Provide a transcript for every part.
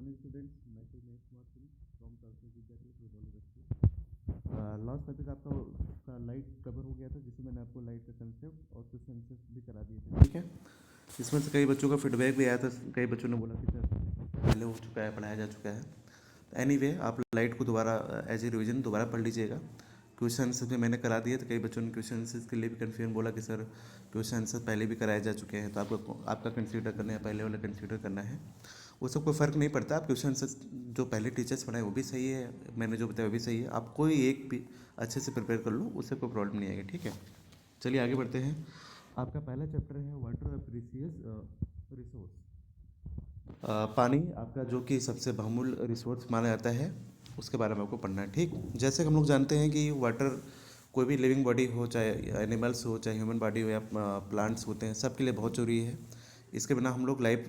morning students, myself Mahesh Kumar Singh from Transport Vidyalaya Rudoli District. Last topic आपका light cover हो गया था, जिसमें मैंने आपको लाइट का कंसेप्ट और कुछ आंसर भी करा दिए थे, ठीक है। इसमें से कई बच्चों का फीडबैक भी आया था, कई बच्चों ने बोला कि सर पहले हो चुका है, पढ़ाया जा चुका है। एनीवे आप लाइट को दोबारा एज ए रिविजन दोबारा पढ़ लीजिएगा। क्वेश्चन आंसर भी मैंने करा दिए, तो कई बच्चों ने क्वेश्चन आंसर के लिए भी कन्फ्यूजन बोला कि सर क्वेश्चन आंसर पहले भी कराए जा चुके हैं, तो आपका कंसीडर करना है, पहले वाला कंसीडर करना है। वो सब कोई फ़र्क नहीं पड़ता। आप क्वेश्चन आंसर जो पहले टीचर्स पढ़ाए वो भी सही है, मैंने जो बताया वो भी सही है। आप कोई एक भी अच्छे से प्रिपेयर कर लो, उससे कोई प्रॉब्लम नहीं आएगी, ठीक है। चलिए आगे बढ़ते हैं। आपका पहला चैप्टर है वाटर प्रीसियस रिसोर्स। पानी आपका जो कि सबसे बहुमूल्य रिसोर्स माना जाता है, उसके बारे में आपको पढ़ना है, ठीक। जैसे हम लोग जानते हैं कि वाटर कोई भी लिविंग बॉडी हो, चाहे एनिमल्स हो, चाहे ह्यूमन बॉडी हो या प्लांट्स होते हैं, सबके लिए बहुत ज़रूरी है। इसके बिना हम लोग लाइफ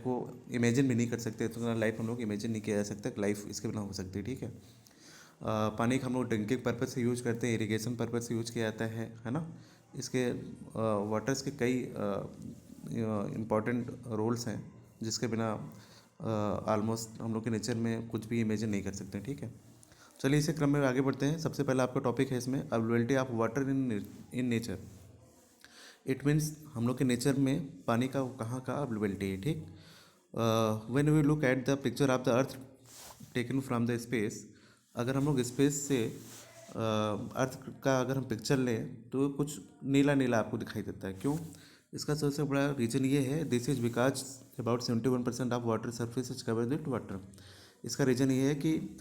को इमेजिन भी नहीं कर सकते, तो लाइफ हम लोग इमेजिन नहीं किया जा सकता, लाइफ इसके बिना हो सकती है, ठीक है। पानी का हम लोग ड्रिंकिंग पर्पज़ से यूज करते हैं, इरिगेशन पर्पज़ से यूज किया जाता है ना। इसके वाटर्स के कई इम्पॉर्टेंट रोल्स हैं, जिसके बिना ऑलमोस्ट हम लोग के नेचर में कुछ भी इमेजिन नहीं कर सकते, ठीक है। चलिए इसी क्रम में आगे बढ़ते हैं। सबसे पहला आपका टॉपिक है इसमें availability of water in nature. It means हम लोग के नेचर में पानी का कहाँ का अवेलेबिलिटी है, ठीक। When we look at the picture of the earth taken from the space, अगर हम लोग स्पेस से अर्थ का अगर हम पिक्चर लें तो कुछ नीला नीला आपको दिखाई देता है, क्यों? इसका सबसे बड़ा रीज़न ये है, this is because about 71% of water surface is covered with water. इसका रीज़न ये है कि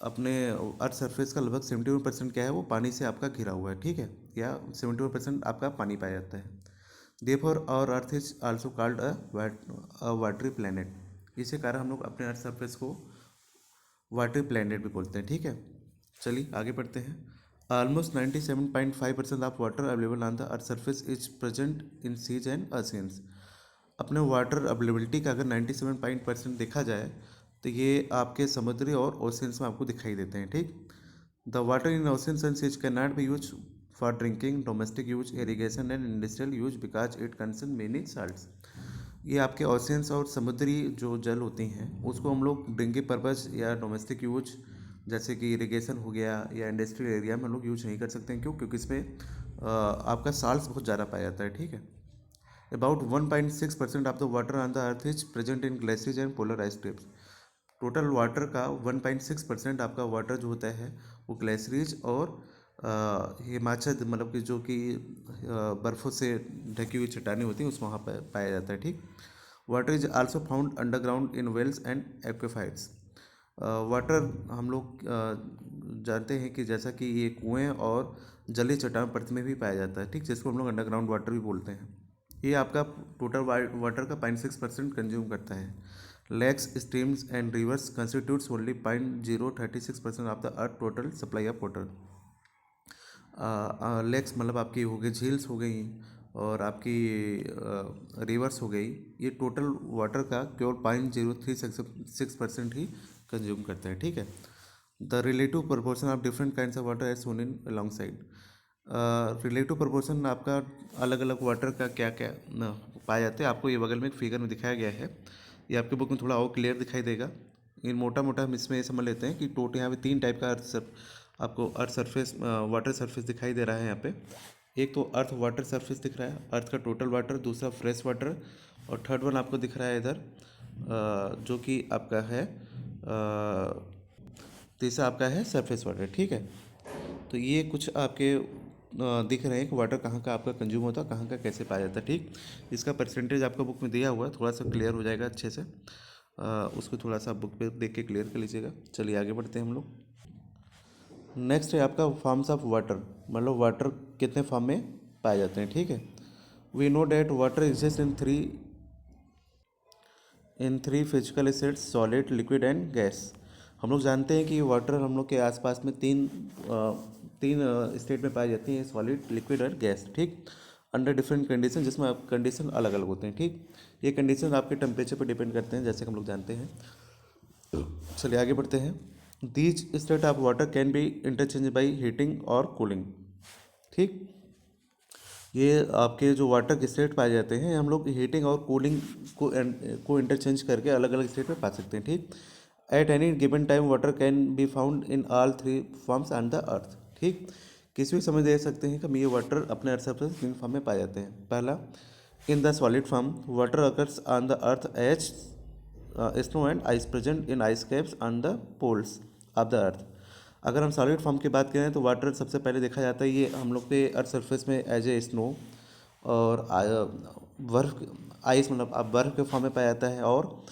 अपने अर्थ सरफेस का लगभग 71% क्या है, वो पानी से आपका घिरा हुआ है, ठीक है, या 71% आपका पानी पाया जाता है। Therefore our earth is also called a watery planet. इसी कारण हम लोग अपने अर्थ सरफेस को वाटरी प्लैनेट भी बोलते हैं, ठीक है। चलिए आगे बढ़ते हैं। Almost 97.5% of water available on the earth surface is present in seas and oceans. अपने वाटर अवेलेबिलिटी का अगर 97% देखा जाए, तो ये आपके समुद्री और ओशियंस में आपको दिखाई देते हैं, ठीक। The water in oceans and seas can not be use for drinking, domestic use, irrigation and industrial use because it contain many salts. ये आपके ओशियंस और समुद्री जो जल होती हैं, उसको हम लोग ड्रिंकिंग पर्पज़ या डोमेस्टिक यूज जैसे कि इरिगेशन हो गया या इंडस्ट्रियल एरिया में हम लोग यूज नहीं कर सकते हैं, क्यों? क्योंकि इसमें आपका साल्ट्स बहुत ज़्यादा पाया जाता है, ठीक है। About 1.6% of the water on the earth is present in glaciers and polar ice caps. Total water का 1.6% आपका वाटर जो होता है वो ग्लेशियर्स और हिमाचल मतलब कि जो कि बर्फ़ों से ढकी हुई चट्टानें होती हैं, उसमें वहाँ पर पाया जाता है, ठीक। Water is also found underground in wells and aquifers. Water हम लोग जानते हैं कि जैसा कि ये कुएं और जलीय चट्टान परत में भी पाया जाता है, ठीक, जिसको हम लोग अंडरग्राउंड वाटर भी बोलते हैं। ये आपका टोटल वाटर का 0.6% कंज्यूम करता है। Lakes, streams and rivers constitutes only 0.036% of the earth total supply of water. Lakes मतलब आपकी हो गई, झील्स हो गई और आपकी रिवर्स हो गई, ये टोटल वाटर का केवल 0.036% ही कंज्यूम करते हैं, ठीक है। The relative proportion of different kinds of water as shown in alongside. Relative proportion आपका अलग अलग वाटर का क्या क्या पाया जाता है, आपको ये बगल में एक फिगर में दिखाया गया है। ये आपके बुक में थोड़ा और क्लियर दिखाई देगा। इन मोटा मोटा हम इसमें ये समझ लेते हैं कि टोटल यहाँ पे 3 टाइप का आपको अर्थ सरफेस वाटर सरफेस दिखाई दे रहा है यहाँ पे। एक तो अर्थ वाटर सरफेस दिख रहा है, अर्थ का टोटल वाटर, दूसरा फ्रेश वाटर, और थर्ड वन आपको दिख रहा है इधर जो कि आपका है तीसरा आपका है सरफेस वाटर, ठीक है। तो ये कुछ आपके दिख रहे हैं कि वाटर कहाँ का आपका कंज्यूम होता है, कहाँ का कैसे पाया जाता है, ठीक। इसका परसेंटेज आपका बुक में दिया हुआ है, थोड़ा सा क्लियर हो जाएगा अच्छे से। उसको थोड़ा सा बुक पे देख के क्लियर कर लीजिएगा। चलिए आगे बढ़ते हैं हम लोग। नेक्स्ट है आपका फॉर्म्स ऑफ वाटर, मतलब वाटर कितने फॉर्म में पाए जाते हैं, ठीक है। We know that water exist in three physical states, solid, liquid and gas. हम लोग जानते हैं कि वाटर हम लोग के आसपास में तीन स्टेट में पाई जाती है, सॉलिड, लिक्विड और गैस, ठीक। अंडर डिफरेंट कंडीशन, जिसमें कंडीशन अलग अलग होते हैं, ठीक। ये कंडीशन आपके टेम्परेचर पर डिपेंड करते हैं, जैसे कि हम लोग जानते हैं। चलिए आगे बढ़ते हैं। These state of water can be interchange by heating और कूलिंग, ठीक। ये आपके जो वाटर के स्टेट पाए जाते हैं हम लोग हीटिंग और कूलिंग को इंटरचेंज करके अलग अलग स्टेट में पा सकते हैं, ठीक। At any given time water can be found in all three forms on the अर्थ, ठीक। किसी भी समय दे सकते हैं कि ये वाटर अपने अर्थ सरफेस तीन फॉर्म में पाए जाते हैं। पहला, in the solid form water occurs on the earth as snow and ice present in ice caps on the poles of the earth. अगर हम सॉलिड फॉर्म की बात करें तो वाटर सबसे पहले देखा जाता है ये हम लोग के अर्थ सरफेस में एज ए स्नो और बर्फ, आइस मतलब आप बर्फ़ के फॉर्म में पाया जाता है, और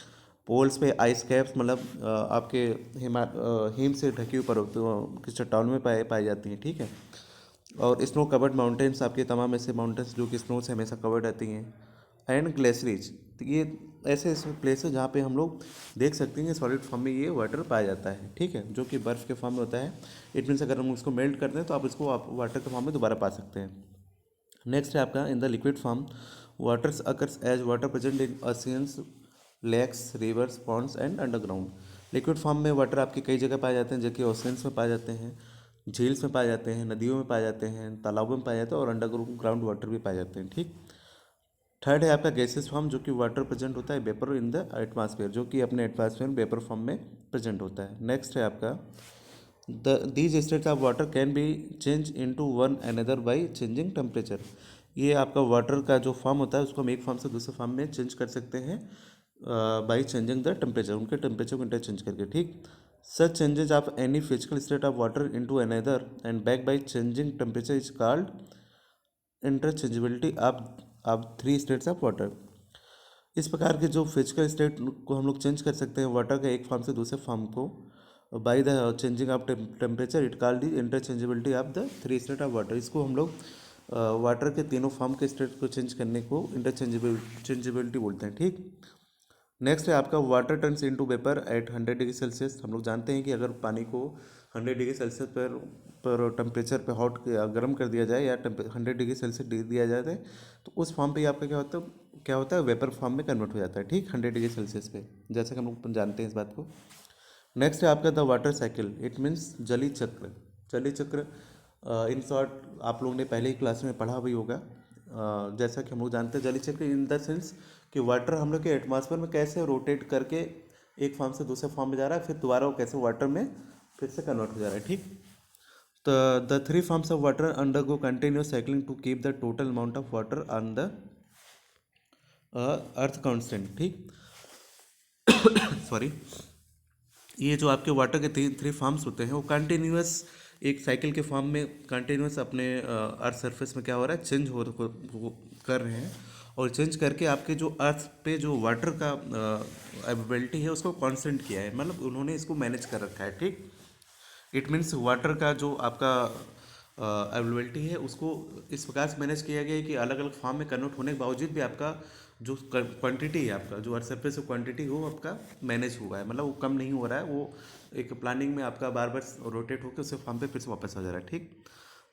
पोल्स पे आइस कैप्स मतलब आपके हिम से ढकी हुई पर्वतों की चट्टानों में पाई जाती हैं, ठीक है। और स्नो कवर्ड माउंटेन्स आपके तमाम ऐसे माउंटेन्स जो कि स्नो से हमेशा कवर्ड रहती हैं। एंड ग्लेशियर्स, तो ये ऐसे ऐसे प्लेस है जहाँ पे हम लोग देख सकते हैं कि सॉलिड फॉर्म में ये वाटर पाया जाता है, ठीक है, जो कि बर्फ़ के फॉर्म में होता है। इट मीन्स अगर हम उसको मेल्ट कर दें तो आप इसको आप वाटर के फॉर्म में दोबारा पा सकते हैं। नेक्स्ट है आपका in the liquid form waters occurs as water present in oceans, lakes, rivers, ponds and underground. Liquid form में वाटर आपकी कई जगह पाए जाते हैं, जो कि ओशियंस में पाए जाते हैं, झील्स में पाए जाते हैं, नदियों में पाए जाते हैं, तालाबों में पाए जाते हैं, और अंडरग्राउंड वाटर भी पाए जाते हैं, ठीक। थर्ड है आपका गैसेस फॉर्म, जो कि वाटर प्रेजेंट होता है वेपर इन द एटमॉस्फेयर, जो कि अपने एटमॉस्फेयर में वेपर फॉर्म में प्रेजेंट होता है। नेक्स्ट है आपका these states of water can be change into one another by changing temperature. ये आपका वाटर का जो फॉर्म होता है उसको हम एक फॉर्म से दूसरे फॉर्म में चेंज कर सकते हैं बाई चेंजिंग द टेम्परेचर, उनके टेम्परेचर को इंटरचेंज करके, ठीक। Such changes of any physical state of water into another and back by changing temperature is called interchangeability of three states of water. इस प्रकार के जो फिजिकल स्टेट को हम लोग चेंज कर सकते हैं वाटर के एक फॉर्म से दूसरे फॉर्म को by the changing of temperature, it called the interchangeability of the three state of water. इसको हम लोग वाटर के तीनों फॉर्म के स्टेट को चेंज करने को इंटरचेंजेबिलिटी बोलते हैं, ठीक। नेक्स्ट है आपका water turns into vapour eight 100 degree Celsius. हम लोग जानते हैं कि अगर पानी को 100 डिग्री सेल्सियस पर टेम्परेचर पे हॉट गर्म कर दिया जाए या 100 डिग्री सेल्सियस दे दिया जाए तो उस फॉर्म पे आपका क्या होता है वेपर फॉर्म में कन्वर्ट हो जाता है, ठीक, 100 डिग्री सेल्सियस पे, जैसा कि हम लोग जानते हैं इस बात को। नेक्स्ट है आपका the water cycle, it means जली चक्र। जली चक्र इन शॉर्ट आप लोगों ने पहले ही क्लास में पढ़ा भी होगा। जैसा कि हम लोग जानते हैं जली चक्र इन द सेंस कि वाटर हम लोग के एटमॉस्फेयर में कैसे रोटेट करके एक फॉर्म से दूसरे फॉर्म में जा रहा है, फिर दोबारा वो कैसे वाटर में फिर से कन्वर्ट हो जा रहा है, ठीक। तो the three forms of water undergo continuous cycling to keep the total amount of water on the earth constant, ठीक। सॉरी, ये जो आपके वाटर के थ्री फॉर्म्स होते हैं वो कंटिन्यूस एक साइकिल के फॉर्म में कंटिन्यूस अपने अर्थ सरफेस में क्या हो रहा है चेंज कर रहे हैं, और चेंज करके आपके जो अर्थ पे जो वाटर का अवेलेबिलिटी है उसको कांस्टेंट किया है, मतलब उन्होंने इसको मैनेज कर रखा है, ठीक। इट मीन्स वाटर का जो आपका अवेलेबिलिटी है उसको इस प्रकार से मैनेज किया गया है कि अलग अलग फॉर्म में कन्वर्ट होने के बावजूद भी आपका जो क्वांटिटी है आपका जो अर्थ सरफेस क्वांटिटी वो आपका मैनेज हुआ है, मतलब वो कम नहीं हो रहा है, वो एक प्लानिंग में आपका बार बार रोटेट होकर उसे फॉर्म पे फिर से वापस आ जा रहा है, ठीक।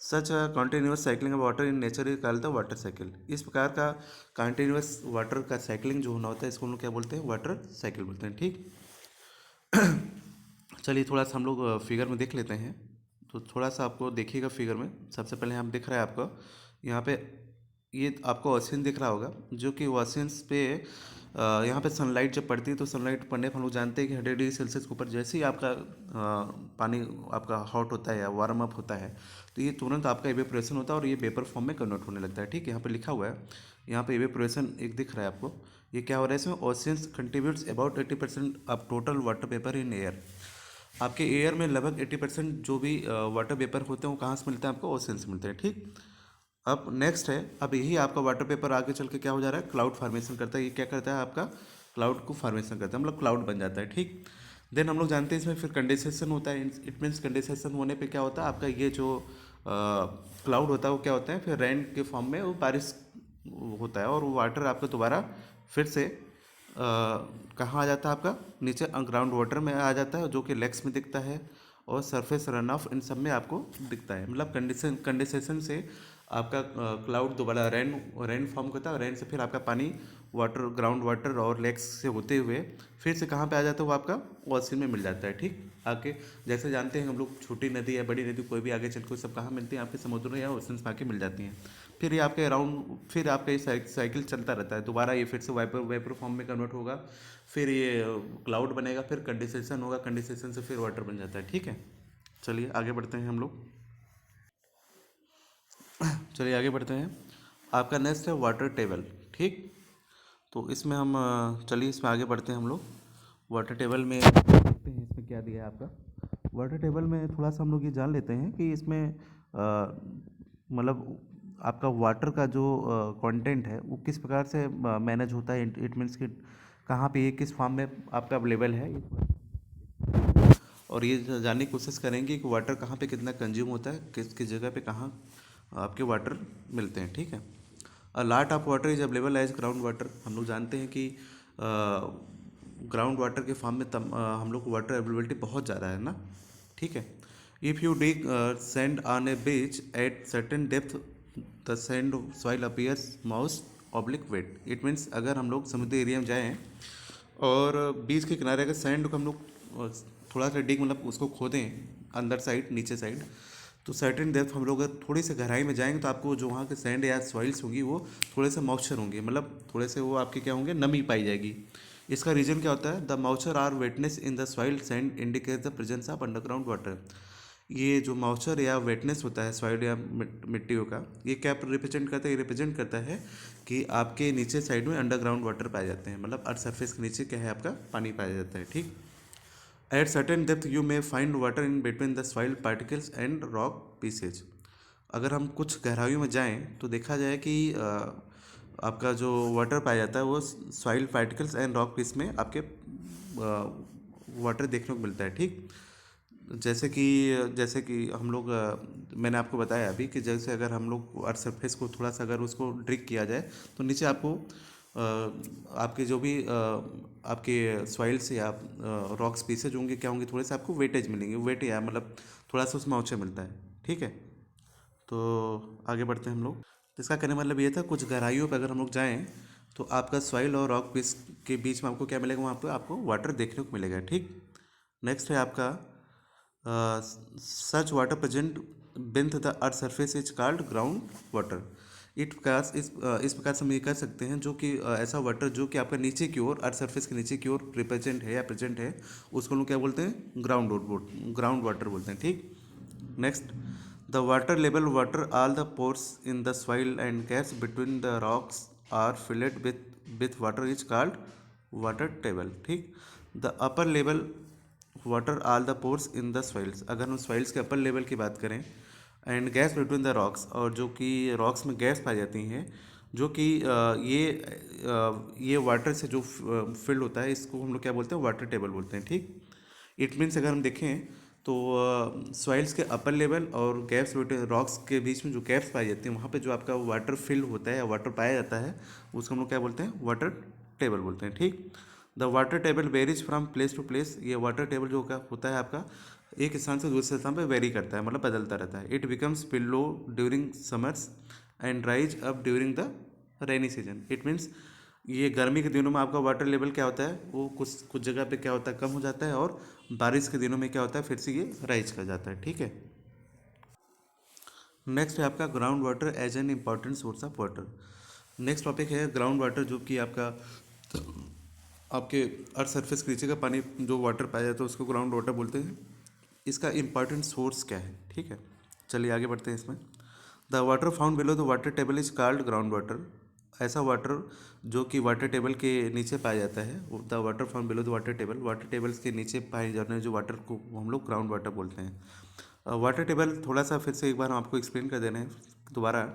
Such continuous cycling of water in nature is called the water cycle. इस प्रकार का कंटिन्यूस वाटर का साइकिलिंग जो होना होता है इसको हम लोग क्या बोलते हैं वाटर साइकिल बोलते हैं, ठीक। चलिए थोड़ा सा हम लोग फिगर में देख लेते हैं, तो थोड़ा सा आपको देखिएगा फिगर में। सबसे पहले हम दिख रहा है आपको यहाँ पे ये आपको ओशियन दिख रहा होगा, जो कि ओशियंस पे यहाँ पे सनलाइट जब पड़ती है तो सनलाइट पड़ने पर हम लोग जानते हैं कि 100 डिग्री सेल्सियस के ऊपर जैसे ही आपका पानी आपका हॉट होता है या वार्म अप होता है तो ये तुरंत आपका इवेपोरेशन होता है और ये वेपर फॉर्म में कन्वर्ट होने लगता है, ठीक। यहाँ पे लिखा हुआ है, यहाँ पे इवेपोरेशन एक दिख रहा है आपको, ये क्या हो रहा है इसमें oceans contributes about 80% of total water vapour in air. आपके एयर में लगभग 80% जो भी वाटर वेपर होते हैं वो कहाँ से मिलते हैं आपको ओशन से मिलते हैं, ठीक। अब नेक्स्ट है, अब यही आपका वाटर पेपर आगे चल के क्या हो जा रहा है क्लाउड फॉर्मेशन करता है, ये क्या करता है आपका क्लाउड को फॉर्मेशन करता है, मतलब क्लाउड बन जाता है, ठीक। देन हम लोग जानते हैं इसमें फिर कंडेंसेशन होता है, इट मीन्स कंडेंसेशन होने पे क्या होता है आपका ये जो क्लाउड होता है वो क्या होता है फिर रेन के फॉर्म में वो बारिश होता है, और वो वाटर आपका दोबारा फिर से कहाँ आ जाता है आपका नीचे ग्राउंड वाटर में आ जाता है, जो कि लेक्स में दिखता है और सरफेस रन ऑफ इन सब में आपको दिखता है, मतलब कंडेंसेशन से आपका क्लाउड दोबारा रेन फॉर्म करता है, रेन से फिर आपका पानी वाटर ग्राउंड वाटर और लेक्स से होते हुए फिर से कहाँ पे आ जाता है वो आपका ओशन में मिल जाता है, ठीक। आके जैसे जानते हैं हम लोग छोटी नदी या बड़ी नदी कोई भी आगे चल के सब कहाँ मिलती हैं आपके समुद्र या ओशन में आके मिल जाती हैं, फिर ये आपके अराउंड, फिर आपका ये साइकिल चलता रहता है, दोबारा ये फिर से वाइपर वेपर फॉर्म में कन्वर्ट होगा, फिर ये क्लाउड बनेगा, फिर कंडेंसेशन होगा, कंडेंसेशन से फिर वाटर बन जाता है। ठीक है, चलिए आगे बढ़ते हैं हम लोग। चलिए आगे बढ़ते हैं। आपका नेक्स्ट है वाटर टेबल। ठीक, तो इसमें हम चलिए इसमें आगे बढ़ते हैं हम लोग। वाटर टेबल में देखते हैं इसमें क्या दिया है आपका। वाटर टेबल में थोड़ा सा हम लोग ये जान लेते हैं कि इसमें मतलब आपका वाटर का जो कंटेंट है वो किस प्रकार से मैनेज होता है। इट मीन्स कि कहाँ पे ये किस फॉर्म में आपका अवेलेबल है, और ये जानने की कोशिश करेंगे कि वाटर कहाँ पे कितना कंज्यूम होता है, किस किस जगह पे कहाँ आपके वाटर मिलते हैं। ठीक है, a lot of water is available as ground water. हम लोग जानते हैं कि ग्राउंड वाटर के फॉर्म में हम लोग को वाटर अवेलेबिलिटी बहुत ज़्यादा है ना। ठीक है, if you dig sand on a beach at certain depth the sand soil appears moist or like wet. It means अगर हम लोग समुद्री एरिया में जाएँ और बीच के किनारे अगर सैंड को हम लोग थोड़ा सा डिग मतलब उसको खोदें अंदर साइड नीचे साइड, तो सर्टेन डेप्थ हम लोग अगर थोड़ी सी गहराई में जाएंगे तो आपको जो वहाँ के सैंड या सॉइल्स होंगी वो थोड़े से मॉइस्चर होंगे, मतलब थोड़े से वो आपके क्या होंगे, नमी पाई जाएगी। इसका रीजन क्या होता है, the moisture or wetness in the soil sand indicate the presence of underground water. ये जो मॉइस्चर या वेटनेस होता है सॉइल या मिट्टियों का, ये क्या रिप्रेजेंट करता है, ये रिप्रेजेंट करता है कि आपके नीचे साइड में अंडरग्राउंड वाटर पाए जाते हैं, मतलब अर्थ सरफेस के नीचे क्या है, आपका पानी पाया जाता है। ठीक, eight certain depth you may find water in between the soil particles and rock pieces. अगर हम कुछ गहराइयों में जाएं तो देखा जाए कि आपका जो वाटर पाया जाता है वो soil particles and rock piece में आपके वाटर देखने को मिलता है। ठीक, जैसे कि हम लोग मैंने आपको बताया अभी कि जैसे अगर हम लोग अर्थ सरफेस को थोड़ा सा अगर उसको ड्रिक किया जाए तो नीचे आपको आपके जो भी आपके सॉइल्स या रॉक्स पीसेज होंगे क्या होंगे, थोड़े से आपको वेटेज मिलेंगे, वेट या मतलब थोड़ा सा उसमें ऊँचा मिलता है। ठीक है, तो आगे बढ़ते हैं हम लोग। तो इसका कहने का मतलब ये था कुछ गहराइयों पर अगर हम लोग जाएँ तो आपका सॉइल और रॉक पीस के बीच में आपको क्या मिलेगा, वहाँ पे आपको वाटर देखने को मिलेगा। ठीक, नेक्स्ट है आपका such water present beneath the earth surface is called ground water. इस प्रकार से हम ये कर सकते हैं जो कि ऐसा वाटर जो कि आपका नीचे की ओर अर्थ सरफेस के नीचे की ओर रिप्रेजेंट है या प्रेजेंट है, उसको हम लोग क्या बोलते हैं, ग्राउंड वाटर बोलते हैं। ठीक, next the water level water all the pores in the soil and gaps between the rocks are filled with water is called water table. ठीक, the upper level water all the pores in the soils. अगर हम soils के upper level की बात करें and gaps between the rocks, और जो कि रॉक्स में गैस पाई जाती हैं जो कि ये वाटर से जो फिल्ड होता है, इसको हम लोग क्या बोलते हैं, वाटर टेबल बोलते हैं। ठीक, इट मीन्स अगर हम देखें तो सॉइल्स के अपर लेवल और गैप्स बिटवीन रॉक्स के बीच में जो गैप्स पाई जाती हैं वहाँ पे जो आपका वाटर फिल होता है या वाटर पाया जाता है उसको हम लोग क्या बोलते हैं, वाटर टेबल बोलते हैं। ठीक, the water table varies from place to place. ये वाटर टेबल जो का होता है आपका एक स्थान से दूसरे स्थान पर वेरी करता है, मतलब बदलता रहता है। It becomes low during summers and rise up during the rainy season. It means ये गर्मी के दिनों में आपका वाटर लेवल क्या होता है, वो कुछ कुछ जगह पे क्या होता है, कम हो जाता है, और बारिश के दिनों में क्या होता है, फिर से ये राइज कर जाता है। ठीक है, नेक्स्ट है आपका ground water as an important source of water. Next topic है ग्राउंड वाटर, जो कि आपका आपके अर्थ सरफेस के नीचे का पानी जो वाटर पाया जाता है उसको ग्राउंड वाटर बोलते हैं। इसका इम्पॉर्टेंट सोर्स क्या है। ठीक है, चलिए आगे बढ़ते हैं इसमें। The water found below the water table is called ground water. ऐसा वाटर जो कि वाटर टेबल के नीचे पाया जाता है, the water found below the water tables के नीचे पाए जाने जो वाटर को हम लोग ग्राउंड वाटर बोलते हैं। वाटर टेबल थोड़ा सा फिर से एक बार हम आपको एक्सप्लेन कर दे रहे हैं दोबारा।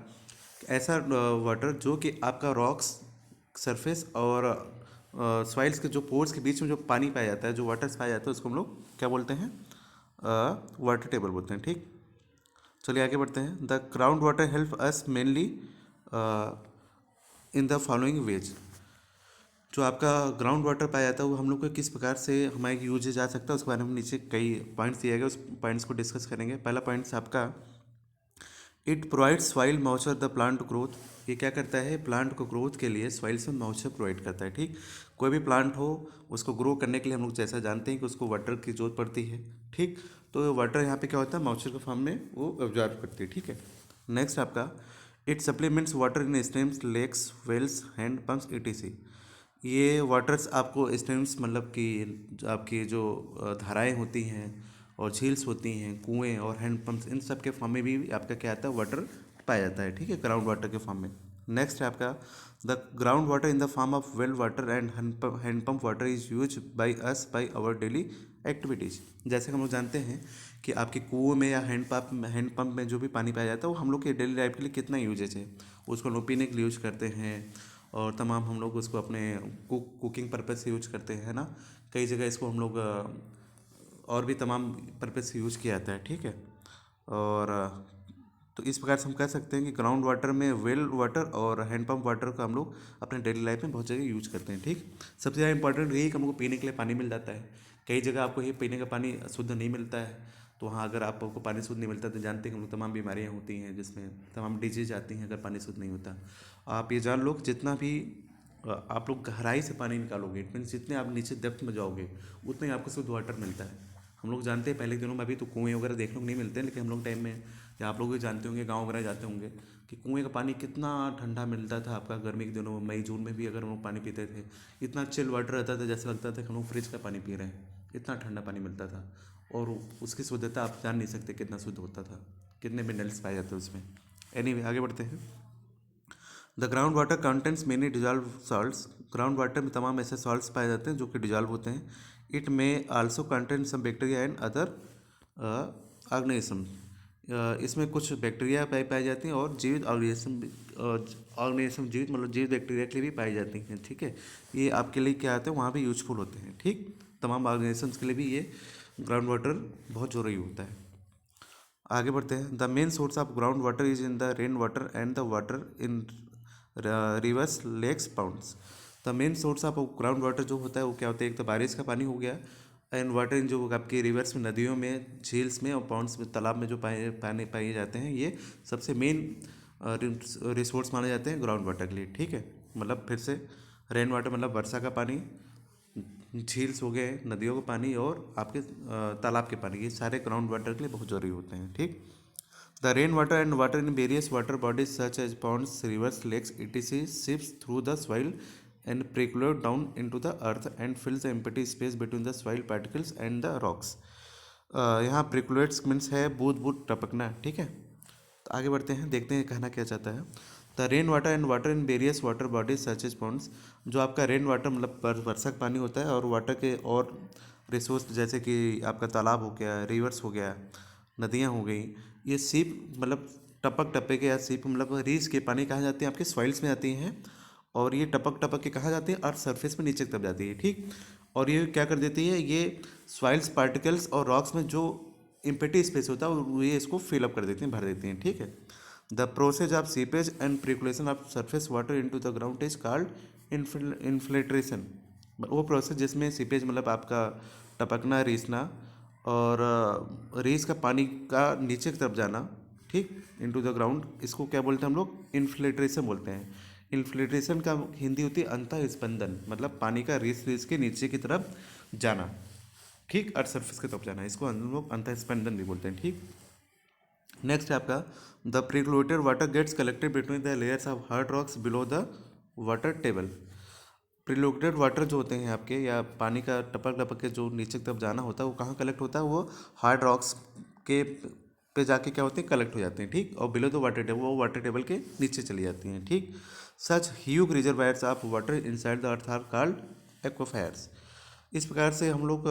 ऐसा वाटर जो कि आपका रॉक्स सरफेस और सॉइल्स के जो पोर्स के बीच में जो पानी पाया जाता है, जो वाटर्स पाया जाता है, उसको हम लोग क्या बोलते हैं, वाटर टेबल बोलते हैं। ठीक, चलिए आगे बढ़ते हैं। The ground water help us mainly in the following veg. जो आपका ग्राउंड वाटर पाया जाता है वो हम लोग को किस प्रकार से हमारे यूज जा सकता है, उसके बारे में नीचे कई पॉइंट्स दिए गए, उस पॉइंट्स को डिस्कस करेंगे। पहला पॉइंट्स आपका, it provide soil moisture the plant growth. ये क्या करता है, प्लांट को ग्रोथ के लिए सॉइल से मॉइस्चर प्रोवाइड करता है। ठीक, कोई भी प्लांट हो उसको ग्रो करने के लिए हम लोग जैसा जानते हैं कि उसको वाटर की जरूरत पड़ती है। ठीक, तो वाटर यहाँ पे क्या होता है, मॉइस्चर के फॉर्म में वो ऑब्जर्व करती है। ठीक है, नेक्स्ट आपका, it supplements water in streams, lakes, wells, hand pumps etc। ये वाटर्स आपको स्ट्रीम्स मतलब कि आपकी जो धाराएं होती हैं और झील्स होती हैं, कुएं और हैंड पंप्स, इन सब के फॉर्म में भी आपका क्या आता है, वाटर पाया जाता है, ठीक है, ग्राउंड वाटर के फॉर्म में। नेक्स्ट है आपका the ground water in the form of well water and hand pump water is use by us by our daily activities. जैसे हम लोग जानते हैं कि आपके कुओं में या हैंड पंप में जो भी पानी पाया जाता है वो हम लोग के डेली लाइफ के लिए कितना यूजेज है। उसको हम लोग पीने के लिए यूज करते हैं और तमाम हम लोग उसको अपने कुकिंग पर्पज़ से यूज करते हैं ना। कई जगह इसको हम लोग और भी तमाम पर्पज़ से यूज किया जाता है, ठीक है। और तो इस प्रकार से हम कह सकते हैं कि ग्राउंड वाटर में वेल वाटर और हैंडपम्प वाटर का हम लोग अपने डेली लाइफ में बहुत जगह यूज करते हैं, ठीक। सबसे ज़्यादा इंपॉर्टेंट यही कि हमको पीने के लिए पानी मिल जाता है। कई जगह आपको ये पीने का पानी शुद्ध नहीं मिलता है, तो वहाँ अगर आपको पानी शुद्ध नहीं मिलता तो जानते हैं कि हम लोग तमाम बीमारियाँ होती हैं जिसमें तमाम डिजीज आती हैं अगर पानी शुद्ध नहीं होता। आप ये जान लो कि जितना भी आप लोग गहराई से पानी निकालोगे, इट मीन्स जितने आप नीचे डेप्थ में जाओगे उतने ही आपको शुद्ध वाटर मिलता है। हम लोग जानते हैं पहले के दिनों में, अभी तो कुएँ वगैरह देखने को नहीं मिलते हैं, लेकिन हम लोग टाइम में, या आप लोग भी जानते होंगे, गाँव वगैरह जाते होंगे कि कुएँ का पानी कितना ठंडा मिलता था आपका। गर्मी के दिनों में मई जून में भी अगर हम लोग पानी पीते थे, इतना चिल वाटर रहता था, जैसे लगता था कि हम लोग फ्रिज का पानी पी रहे हैं, इतना ठंडा पानी मिलता था। और उसकी शुद्धता आप जान नहीं सकते कितना शुद्ध होता था, कितने मिनरल्स पाए जाते हैं उसमें। एनीवे आगे बढ़ते हैं। The ground water contents many dissolve salts. Ground water में तमाम ऐसे सॉल्ट्स पाए जाते हैं जो कि डिजॉल्व होते हैं। It may also content some bacteria and other organism. इसमें कुछ बैक्टीरिया पाई जाती हैं और जीवित ऑर्गेनिज्म जीवित मतलब जीवित बैक्टीरिया के लिए भी पाई जाती हैं, ठीक है। ये आपके लिए क्या आते हैं, वहाँ भी यूजफुल होते हैं, ठीक। तमाम ऑर्गेनिजम्स के लिए भी ये ग्राउंड वाटर बहुत ज़रूरी होता है। आगे बढ़ते हैं। The main source of ground water is in the rain water and the water in rivers, lakes, ponds. The main source of ground water जो होता है वो क्या होता है, एक तो बारिश का पानी हो गया, एंड वाटर इन जो आपके रिवर्स में, नदियों में, झील्स में और पाउंड्स में, तालाब में जो पाए जाते हैं, ये सबसे मेन रिसोर्स माने जाते हैं ग्राउंड वाटर के लिए, ठीक है। मतलब फिर से, रेन वाटर मतलब वर्षा का पानी, झील्स हो गए, नदियों का पानी और आपके तालाब के पानी, ये सारे ग्राउंड वाटर के लिए बहुत ज़रूरी होते हैं, ठीक। The rain water and water in various water bodies such as ponds, rivers, lakes etc seeps through the soil and percolate down into the earth and fills the empty space between the soil particles and the rocks. यहाँ percolates means है बूंद बूंद टपकना, ठीक है। तो आगे बढ़ते हैं, देखते हैं कहना क्या चाहता है। The rain water and water in various water bodies such as ponds. जो आपका रेन वाटर मतलब वर्षा का पानी होता है, और वाटर के और रिसोर्स जैसे कि आपका तालाब हो गया, रिवर्स हो गया, नदियाँ हो गई, ये सीप मतलब टपक टपक के, या सीप मतलब रीस के पानी कहाँ जाती हैं, आपके सॉइल्स में आती हैं, और ये टपक टपक के कहाँ जाती है, अर्थ सरफेस में नीचे तक जाती है, ठीक। और ये क्या कर देती है, ये सॉइल्स पार्टिकल्स और रॉक्स में जो इम्पेटी स्पेस होता है वो ये इसको फिलअप कर देती हैं, भर देती हैं, ठीक है। The process of seepage and percolation of surface water into the ground is called infiltration. वो प्रोसेस जिसमें सीपेज मतलब आपका टपकना, रीसना, और रीस का पानी का नीचे की तरफ जाना, ठीक, इनटू द ग्राउंड, इसको क्या बोलते हैं हम लोग, इन्फिल्ट्रेशन बोलते हैं। इन्फिल्ट्रेशन का हिंदी होती है अंतः स्पंदन, मतलब पानी का रीस के नीचे की तरफ जाना, ठीक, अर्थ सरफेस की तरफ जाना, इसको हम लोग अंतः स्पंदन भी बोलते हैं, ठीक। नेक्स्ट है आपका the percolated water gets collected between the layers of hard rocks below the water table. Percolated water जो होते हैं आपके, या पानी का टपक टपक के जो नीचे की तरफ जाना होता है, वो कहाँ कलेक्ट होता है, वो हार्ड रॉक्स के पे जाके क्या होते हैं, कलेक्ट हो जाते हैं, ठीक। और बिलो द वाटर टेबल, वो वाटर टेबल के नीचे चली जाती हैं, ठीक। Such huge reservoirs of water inside the earth are called aquifers. इस प्रकार से हम लोग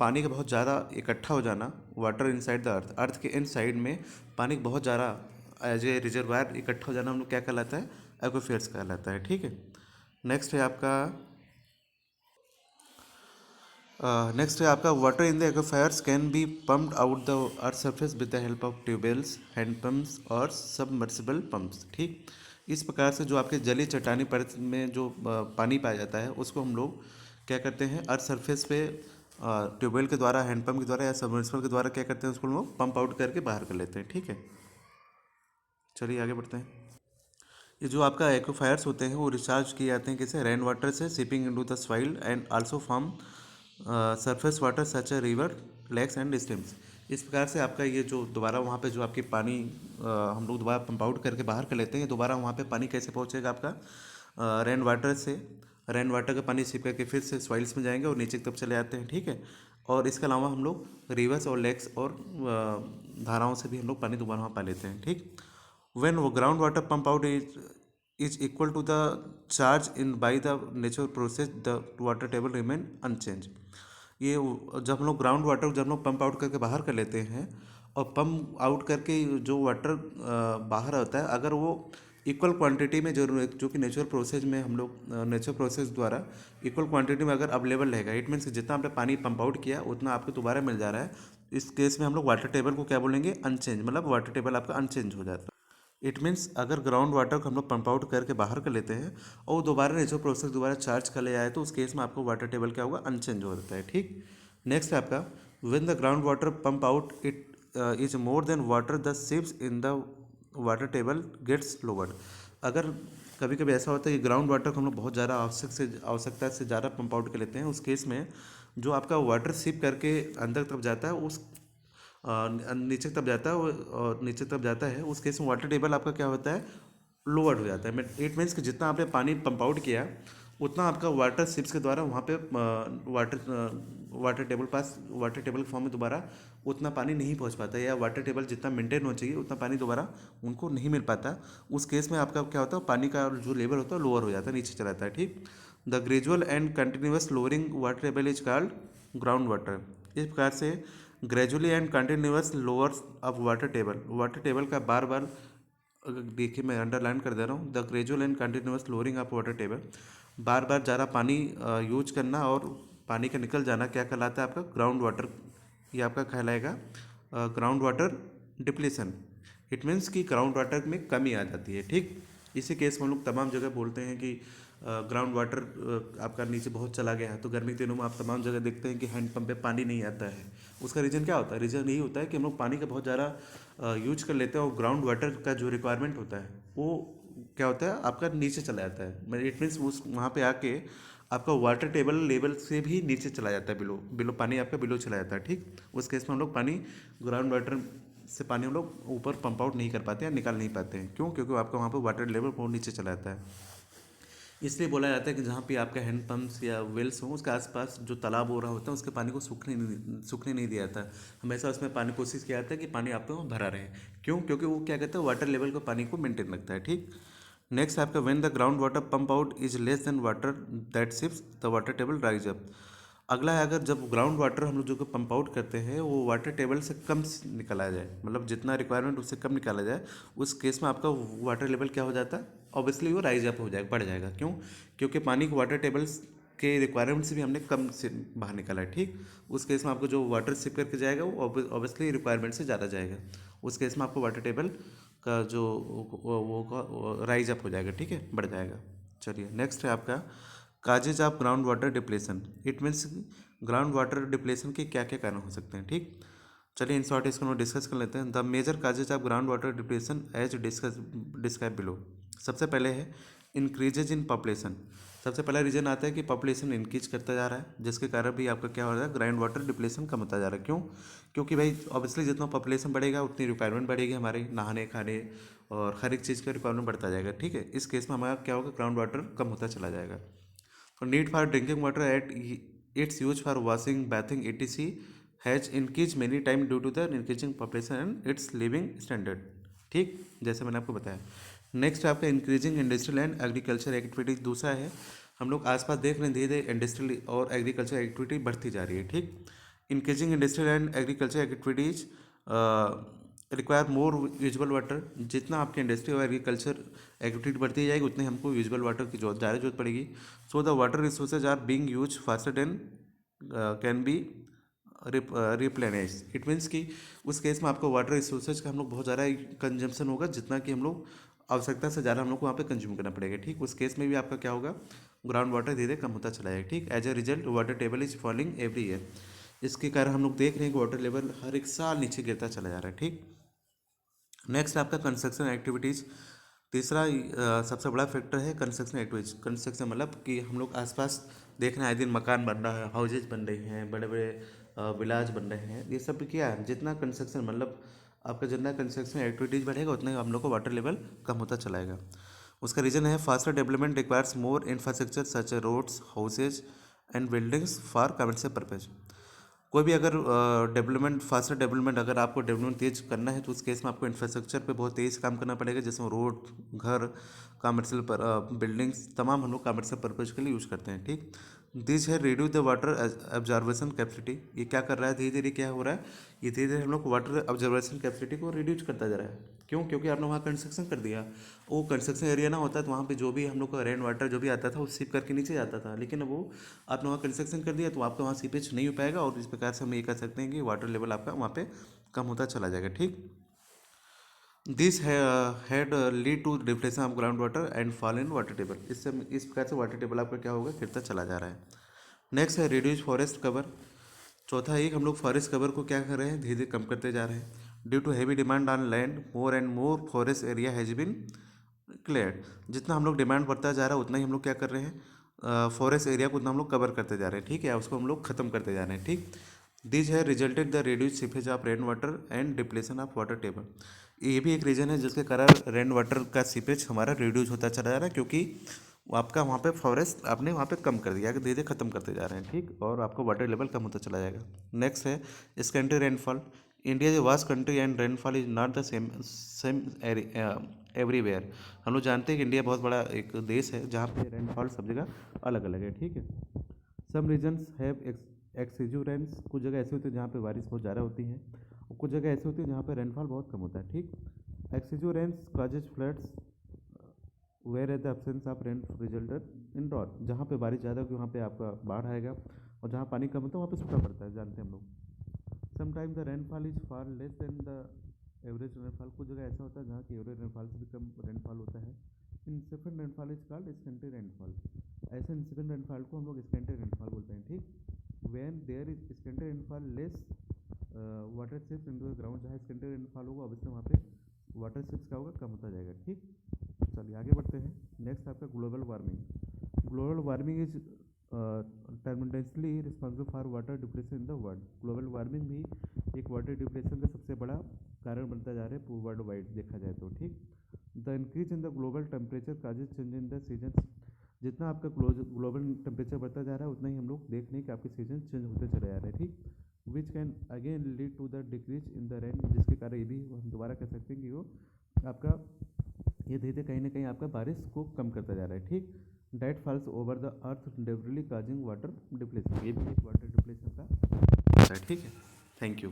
पानी का बहुत ज़्यादा इकट्ठा हो जाना, वाटर इनसाइड द अर्थ, अर्थ के इन साइड में पानी का बहुत ज़्यादा एज ए रिजर्वायर इकट्ठा हो जाना हम लोग क्या कहलाता है, एक्वाफायर्स कहलाता है, ठीक है। नेक्स्ट है आपका water in the aquifers can be pumped out the earth surface with the help of tubewells, hand pumps और सबमर्सिबल पम्प्स, ठीक। इस प्रकार से जो आपके जलीय चट्टानी परत में जो पानी पाया जाता है उसको हम लोग क्या करते हैं, अर्थ सरफेस पे ट्यूबवेल के द्वारा, हैंड पम्प के द्वारा या सबमर्सिबल के द्वारा क्या करते हैं, उसको हम लोग पंप आउट करके बाहर कर लेते हैं, ठीक है। चलिए आगे बढ़ते हैं। ये जो आपका एक्वाफायर्स होते हैं वो रिचार्ज किए जाते हैं किसे, रेन वाटर से, seeping into the soil and also from surface water such a river, lakes and streams. इस प्रकार से आपका ये जो दोबारा वहाँ पे जो आपकी पानी हम लोग दोबारा पंप आउट करके बाहर कर लेते हैं, दोबारा वहाँ पे पानी कैसे पहुँचेगा आपका रेन वाटर से। रेन वाटर का पानी सीप करके फिर से सॉइल्स में जाएंगे और नीचे की तरफ चले जाते हैं, ठीक है। और इसके अलावा हम लोग रिवर्स और लेक्स और धाराओं से भी हम लोग पानी दोबारा वहाँ पा लेते हैं, ठीक। when ground water pump out is equal to the charge in by the natural process, the water table remain unchanged। ये जब हम लोग ग्राउंड वाटर जब हम लोग पंप आउट करके बाहर कर लेते हैं और पंप आउट करके जो वाटर बाहर आता है, अगर वो इक्वल क्वांटिटी में जो कि नेचुरल प्रोसेस में हम लोग नेचुरल प्रोसेस द्वारा इक्वल क्वांटिटी में अगर अवेलेबल रहेगा, इट मीन्स जितना आपने पानी पंप आउट किया उतना आपको दोबारा मिल जा रहा है। इस केस में हम लोग वाटर टेबल को क्या बोलेंगे, अनचेंज, मतलब वाटर टेबल आपका अनचेंज हो जाता है। इट मीन्स अगर ग्राउंड वाटर को हम लोग पंप आउट करके बाहर कर लेते हैं और वो दोबारा नेचुरल प्रोसेस दोबारा चार्ज कर ले जाए, तो उस केस में आपको वाटर टेबल क्या होगा, अनचेंज हो जाता है, ठीक। नेक्स्ट है आपका when the ground water pump out it is more than water the seeps in the water table gets lowered. अगर कभी कभी ऐसा होता है कि ग्राउंड वाटर को हम लोग बहुत ज़्यादा आवश्यकता से ज़्यादा पंप आउट कर लेते हैं, उस केस में जो आपका वाटर सिप करके अंदर तक जाता है उस नीचे तब जाता है और नीचे तब जाता है, उस केस में वाटर टेबल आपका क्या होता है, लोअर हो जाता है। इट मीन्स कि जितना आपने पानी पंप आउट किया उतना आपका वाटर सिप्स के द्वारा वहाँ पे वाटर टेबल फॉर्म में दोबारा उतना पानी नहीं पहुँच पाता, या वाटर टेबल जितना मेंटेन होना चाहिए उतना पानी दोबारा उनको नहीं मिल पाता। उस केस में आपका क्या होता है, पानी का जो लेवल होता है लोअर हो जाता है, नीचे चला जाता है, ठीक। The gradual and continuous lowering water table is called ground water. इस प्रकार से gradually and continuous lowers of water table का बार बार, अगर देखिए मैं अंडरलाइन कर दे रहा हूँ, the gradual and continuous lowering of water table, बार बार ज़्यादा पानी यूज करना और पानी का निकल जाना क्या कहलाता है, आपका ग्राउंड वाटर, ये आपका कहलाएगा ground water depletion. It means कि ग्राउंड वाटर में कमी आ जाती है, ठीक। इसी केस में हम लोग तमाम जगह बोलते हैं कि ग्राउंड वाटर आपका नीचे बहुत चला गया है, तो गर्मी के दिनों में आप तमाम जगह देखते हैं कि हैंडपम्प पे पानी नहीं आता है। उसका रीज़न क्या होता है, रीज़न यही होता है कि हम लोग पानी का बहुत ज़्यादा यूज कर लेते हैं और ग्राउंड वाटर का जो रिक्वायरमेंट होता है वो क्या होता है, आपका नीचे चला जाता है। इट मीन्स उस वहाँ पे आके आपका वाटर टेबल लेवल से भी नीचे चला जाता है, बिलो बिलो पानी आपका बिलो चला जाता है, ठीक। उस केस में हम लोग पानी ग्राउंड वाटर से पानी हम लोग ऊपर पंप आउट नहीं कर पाते हैं, निकाल नहीं पाते हैं, क्यों, क्योंकि आपका वहाँ पर वाटर लेवल बहुत नीचे चला जाता है। इसलिए बोला जाता है कि जहाँ पे आपका हैंड पम्प्स या वेल्स हों उसके आसपास जो तालाब हो रहा होता है उसके पानी को सूखने नहीं दिया जाता। हमेशा उसमें पानी कोशिश किया जाता है कि पानी आपके वहाँ भरा रहे, क्यों, क्योंकि वो क्या कहता है, वाटर लेवल को पानी को मेंटेन रखता है, ठीक। नेक्स्ट आपका when the ground water pump out is less than water that shifts the water table rise up. अगला है, अगर जब ग्राउंड वाटर हम लोग जो पंप आउट करते हैं वो वाटर टेबल से कम निकाला जाए, मतलब जितना रिक्वायरमेंट उससे कम निकाला जाए, उस केस में आपका वाटर लेवल क्या हो जाता है, ऑब्वियसली वो राइज अप हो जाएगा, बढ़ जाएगा, क्यों, क्योंकि पानी को वाटर टेबल्स के रिक्वायरमेंट से भी हमने कम से बाहर निकाला है, ठीक। उस केस में आपको जो वाटर सिप करके जाएगा वो ऑब्वियसली रिक्वायरमेंट से ज़्यादा जाएगा, उस केस में आपको वाटर टेबल का जो वो राइज अप हो जाएगा, ठीक है, बढ़ जाएगा। चलिए नेक्स्ट है आपका causes of ground water depletion. It means ground water depletion के क्या क्या कारण हो सकते हैं, ठीक। चलिए इन शॉर्ट इसको हम डिस्कस कर लेते हैं। The major causes of ground water depletion as describe below. सबसे पहले है इंक्रीजेज इन पॉपुलेशन। सबसे पहला रीजन आता है कि पॉपुलेशन इंक्रीज करता जा रहा है, जिसके कारण भी आपका क्या हो रहा है, ग्राउंड वाटर डिप्लेशन कम होता जा रहा है, क्यों, क्योंकि भाई ऑब्वियसली जितना पॉपुलेशन बढ़ेगा उतनी रिक्वायरमेंट बढ़ेगी हमारे नहाने खाने और हर एक चीज़ का रिक्वायरमेंट बढ़ता जाएगा, ठीक है। इस केस में हमारा क्या होगा, ग्राउंड वाटर कम होता चला जाएगा। तो need for drinking water at its use for washing bathing etc has increase many time due to the increasing population and its living standard, ठीक, जैसे मैंने आपको बताया। नेक्स्ट आपका increasing industrial and agriculture activities दूसरा है। हम लोग आसपास देख रहे हैं धीरे धीरे इंडस्ट्रियल और एग्रीकल्चर एक्टिविटी बढ़ती जा रही है, ठीक। Increasing industrial and agriculture activities require more usable water. जितना आपके इंडस्ट्री और एग्रीकल्चर एक्टिविटी बढ़ती जाएगी उतनी हमको यूजबल वाटर की ज़्यादा जरूरत पड़ेगी। So the water resources are being use faster than can be replenish. It means कि उस केस में आपको वाटर रिसोर्सेज का हम लोग बहुत ज़्यादा कंजम्पशन होगा, जितना कि हम लोग आवश्यकता से ज़्यादा हम लोग को वहाँ पे कंज्यूम करना पड़ेगा, ठीक। उस केस में भी आपका क्या होगा, ग्राउंड वाटर धीरे धीरे कम होता चला जाएगा, ठीक। As a result water table is falling every year. इसके कारण हम लोग देख रहे हैं कि वाटर लेवल हर एक साल नीचे गिरता चला जा रहा है, ठीक। नेक्स्ट आपका कंस्ट्रक्शन एक्टिविटीज़। तीसरा सबसे बड़ा फैक्टर है कंस्ट्रक्शन एक्टिविटीज। कंस्ट्रक्शन मतलब कि हम लोग आसपास देख रहे हैं आए दिन मकान बन रहा है, हाउजेज बन रहे हैं, बड़े बड़े विलाज बन रहे हैं। ये सब क्या है, जितना कंस्ट्रक्शन मतलब आपका जितना कंस्ट्रक्शन एक्टिविटीज़ बढ़ेगा उतना ही हम लोग को वाटर लेवल कम होता चलाएगा। उसका रीज़न है faster development requires more infrastructure such roads houses and buildings for commercial purpose. कोई भी अगर डेवलपमेंट फास्टर डेवलपमेंट अगर आपको डेवलपमेंट तेज करना है तो उस केस में आपको इंफ्रास्ट्रक्चर पे बहुत तेज काम करना पड़ेगा, जिसमें रोड, घर, कमर्शियल पर बिल्डिंग्स तमाम हम लोग कमर्शियल पर्पज के लिए यूज़ करते हैं। ठीक, दिस है reduce the water observation capacity. ये क्या कर रहा है, धीरे धीरे क्या हो रहा है, ये धीरे धीरे हम लोग वाटर ऑब्जर्वेशन कैपेसिटी को रिड्यूस करता जा रहा है। क्यों? क्योंकि आपने वहाँ कंस्ट्रक्शन कर दिया। वो कंस्ट्रक्शन एरिया ना होता तो वहाँ पे जो भी हम लोग का रेन वाटर जो भी आता था वो सीप करके नीचे जाता था, लेकिन अब वो आपने वहाँ कंस्ट्रक्शन कर दिया तो आपका वहाँ सीपेज नहीं हो पाएगा, और इस प्रकार से हम ये कह सकते हैं कि वाटर लेवल आपका वहाँ पे कम होता चला जाएगा। ठीक, this had lead to depression of ground water and fall in water table. इससे इस प्रकार से वाटर टेबल आपका क्या होगा, गिरता चला जा रहा है। नेक्स्ट है रिड्यूस फॉरेस्ट कवर। चौथा, एक हम लोग फॉरेस्ट कवर को क्या कर रहे हैं, धीरे धीरे कम करते जा रहे हैं। Due to heavy demand on land more and more forest area has been clear. जितना हम लोग डिमांड बढ़ता जा रहा है उतना ही हम लोग क्या कर रहे हैं, फॉरेस्ट एरिया को उतना हम लोग कवर करते जा रहे हैं। ठीक है, उसको हम लोग खत्म करते जा रहे हैं। ठीक, दिस है resulted the reduce seepage of rain water and depletion of water table. ये भी एक रीज़न है जिसके कारण रेन वाटर का सीपेज हमारा रिड्यूस होता चला जा रहा है, क्योंकि वो आपका वहाँ पे फॉरेस्ट आपने वहाँ पे कम कर दिया, धीरे धीरे खत्म करते जा रहे हैं। ठीक, और आपको वाटर लेवल कम होता चला जाएगा। नेक्स्ट है इस country rainfall. India is a vast country and rainfall is not the same same everywhere. हम लोग जानते हैं कि इंडिया बहुत बड़ा एक देश है जहाँ पे रेनफॉल सब जगह अलग अलग है। ठीक है, सम रीजन्स हैव एक्सेसिव रेन्स। कुछ जगह ऐसे होते हैं जहाँ पे बारिश बहुत ज़्यादा होती है, और कुछ जगह ऐसे होती है जहाँ पे रेनफॉल बहुत कम होता है। ठीक, excessive rains causes floods whereas the absence of rain resulted in drought. जहाँ पे बारिश ज़्यादा होगी वहाँ पे आपका बाढ़ आएगा, और जहाँ पानी कम होता है वहाँ पे सूखा पड़ता है, जानते हैं हम लोग। Sometime the rainfall is far less than the average rainfall. कुछ जगह ऐसा होता है जहाँ की एवरेज रेनफॉल से भी कम रेनफॉल होता है। Insufficient rainfall is called scanty rainfall. ऐसे इंसिफेंट रेनफॉल को हम लोग स्केंटी रेनफॉल बोलते हैं। ठीक, when there is scanty rainfall less water seeps in the ground. जहाँ स्केंटी रेनफॉल होगा ऑब्वियसली वहाँ पे वाटर शिप्स का होगा, कम होता जाएगा। ठीक, चलिए आगे बढ़ते हैं। नेक्स्ट आपका global warming. Global warming is prominently responsible for water depression in the world. Global warming भी एक वाटर डिप्रेशन का सबसे बड़ा कारण बनता जा रहा है वर्ल्ड वाइड देखा जाए तो। ठीक, the increase in the global temperature causes change in the season. जितना आपका ग्लोबल टेम्परेचर बढ़ता जा रहा है उतना ही हम लोग देख रहे हैं कि आपके सीजन चेंज होते चले जा रहे हैं। ठीक, which can again lead to the decrease in the rain. जिसके कारण ये भी हम दोबारा कह सकते हैं कि वो आपका ये धीरे धीरे कहीं ना कहीं आपका बारिश को कम करता जा रहा है। ठीक, that falls over the earth thereby causing water depletion. ये भी एक वाटर डिप्लेशन का है। ठीक है, थैंक यू।